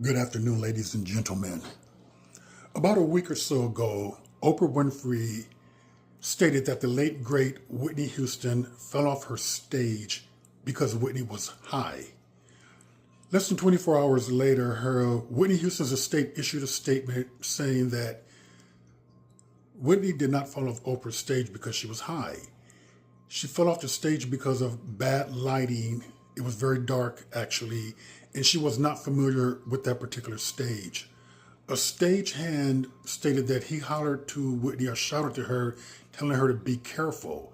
Good afternoon, ladies and gentlemen. About a week or so ago, Oprah Winfrey stated that the late, great Whitney Houston fell off her stage because Whitney was high. Less than 24 hours later, Whitney Houston's estate issued a statement saying that Whitney did not fall off Oprah's stage because she was high. She fell off the stage because of bad lighting. It was very dark, actually, and she was not familiar with that particular stage. A stagehand stated that he hollered to Whitney or shouted to her, telling her to be careful.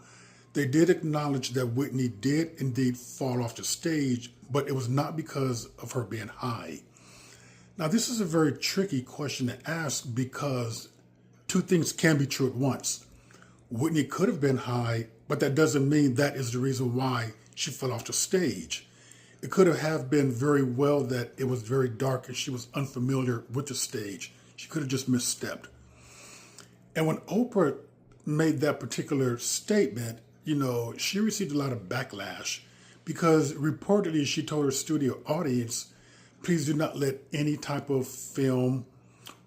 They did acknowledge that Whitney did indeed fall off the stage, but it was not because of her being high. Now, this is a very tricky question to ask because two things can be true at once. Whitney could have been high, but that doesn't mean that is the reason why she fell off the stage. It could have been very well that it was very dark and she was unfamiliar with the stage. She could have just misstepped. And when Oprah made that particular statement, she received a lot of backlash because reportedly she told her studio audience, please do not let any type of film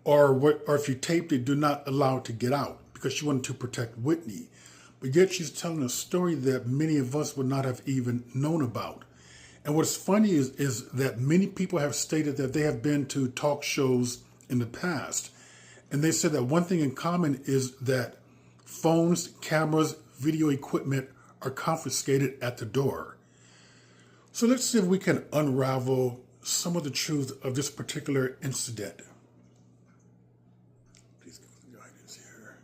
or if you taped it, do not allow it to get out because she wanted to protect Whitney. But yet she's telling a story that many of us would not have even known about. And what's funny is that many people have stated that they have been to talk shows in the past. And they said that one thing in common is that phones, cameras, video equipment are confiscated at the door. So let's see if we can unravel some of the truth of this particular incident. Please give us guidance here.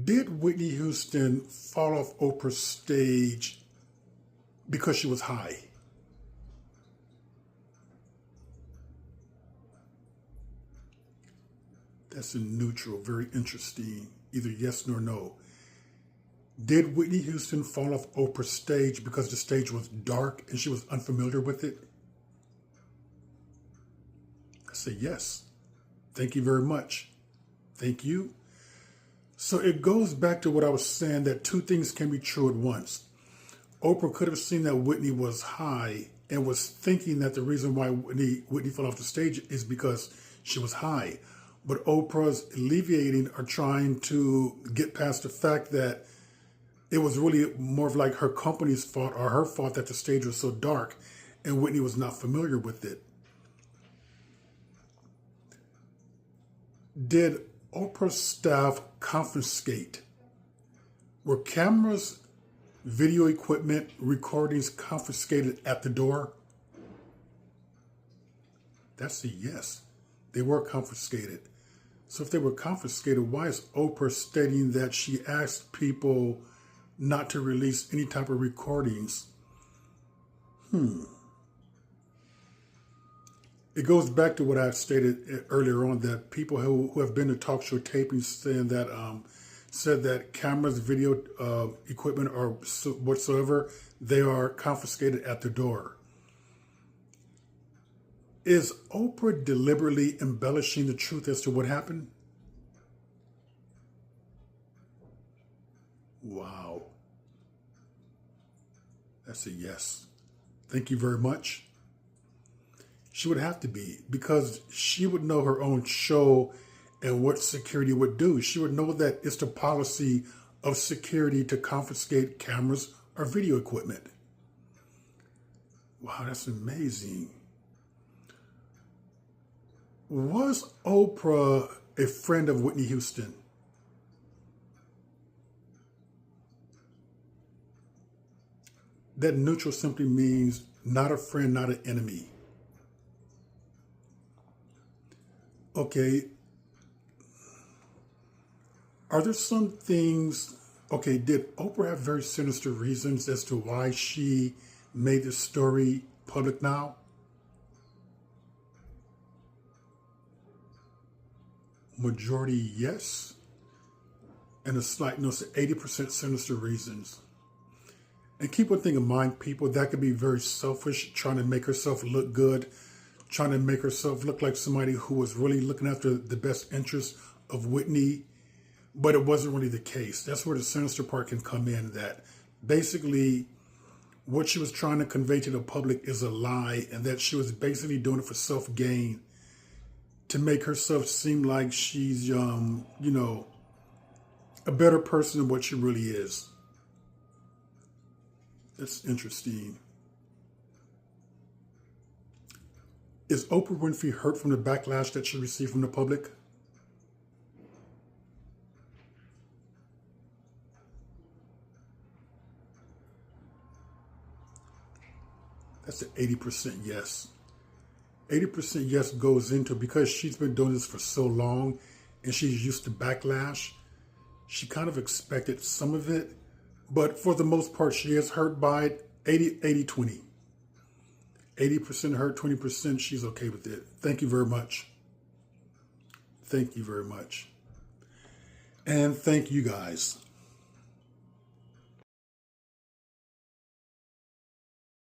Did Whitney Houston fall off Oprah's stage because she was high? That's a neutral, very interesting, either yes nor no. Did Whitney Houston fall off Oprah's stage because the stage was dark and she was unfamiliar with it? I say yes. Thank you very much. Thank you. So it goes back to what I was saying, that two things can be true at once. Oprah could have seen that Whitney was high and was thinking that the reason why Whitney fell off the stage is because she was high. But Oprah's alleviating or trying to get past the fact that it was really more of like her company's fault or her fault that the stage was so dark and Whitney was not familiar with it. Did Oprah's staff confiscate? Were cameras, video equipment, recordings confiscated at the door? That's a yes. They were confiscated. So if they were confiscated, why is Oprah stating that she asked people not to release any type of recordings? It goes back to what I stated earlier on, that people who have been to talk show tapings saying that said that cameras, video equipment, or whatsoever, they are confiscated at the door. Is Oprah deliberately embellishing the truth as to what happened? Wow. That's a yes. Thank you very much. She would have to be, because she would know her own show and what security would do. She would know that it's the policy of security to confiscate cameras or video equipment. Wow, that's amazing. Was Oprah a friend of Whitney Houston? That neutral simply means not a friend, not an enemy. Okay. Are there some things, did Oprah have very sinister reasons as to why she made this story public now? Majority yes, and a slight no, so 80% sinister reasons. And keep one thing in mind, people, that could be very selfish, trying to make herself look good, trying to make herself look like somebody who was really looking after the best interests of Whitney, but it wasn't really the case. That's where the sinister part can come in, that basically what she was trying to convey to the public is a lie, and that she was basically doing it for self-gain to make herself seem like she's, a better person than what she really is. It's interesting. Is Oprah Winfrey hurt from the backlash that she received from the public? That's an 80% yes. 80% yes goes into, because she's been doing this for so long and she's used to backlash, she kind of expected some of it, but for the most part, she is hurt by it. 80-20. 80% hurt, 20% she's okay with it. Thank you very much. Thank you very much. And thank you guys.